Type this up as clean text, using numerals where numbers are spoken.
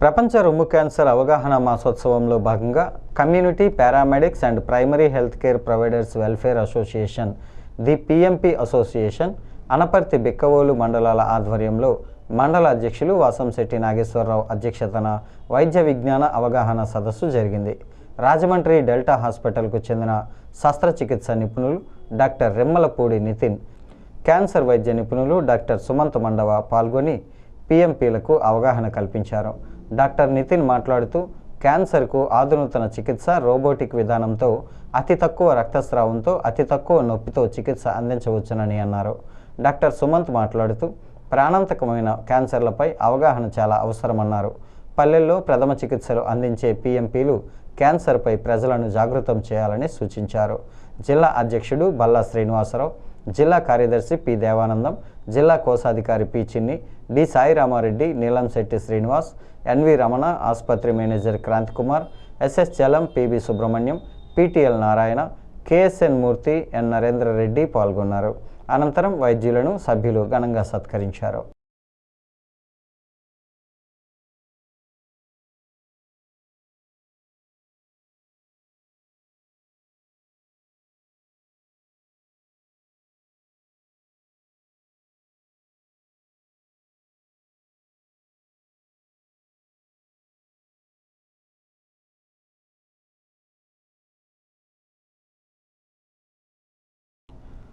ప్రపంచ రొమ్ము క్యాన్సర్ అవగాహన మాసోత్సవంలో భాగంగా community paramedics and primary health care providers welfare association, the PMP association, Anaparthi Bikkavolu మండలాల ఆధ్వర్యంలో మండల అధ్యక్షులు వాసంశెట్టి నాగేశ్వరరావు అధ్యక్షతన వైద్య విజ్ఞాన అవగాహన సదస్సు జరిగింది. రాజమండ్రి డెల్టా హాస్పిటల్కు చెందిన శస్త్రచికిత్స నిపుణులు డాక్టర్ రెమ్మలపూడి నితిన్, క్యాన్సర్ వైద్య నిపుణులు డాక్టర్ సుమంత్ మండవ పాల్గొని పిఎంపిలకు అవగాహన కల్పించారు. డాక్టర్ నితిన్ మాట్లాడుతూ, క్యాన్సర్కు ఆధునూతన చికిత్స రోబోటిక్ విధానంతో అతి తక్కువ రక్తస్రావంతో అతి తక్కువ నొప్పితో చికిత్స అందించవచ్చునని అన్నారు. డాక్టర్ సుమంత్ మాట్లాడుతూ, ప్రాణాంతకమైన క్యాన్సర్లపై అవగాహన చాలా అవసరమన్నారు. పల్లెల్లో ప్రథమ చికిత్సలు అందించే పిఎంపిలు క్యాన్సర్పై ప్రజలను జాగృతం చేయాలని సూచించారు. జిల్లా అధ్యక్షుడు బల్లా శ్రీనివాసరావు, జిల్లా కార్యదర్శి పి దేవానందం, జిల్లా కోశాధికారి P Chinni, D Sairamareddy, Neelamsetty Srinivas, NV Ramana, ఆసుపత్రి manager Kranthikumar, SS Chalam, PB Subrahmanyam, PTL Narayana, KSN Murthy, N Narendra Reddy పాల్గొన్నారు. అనంతరం వైద్యులను సభ్యులు ఘనంగా సత్కరించారు.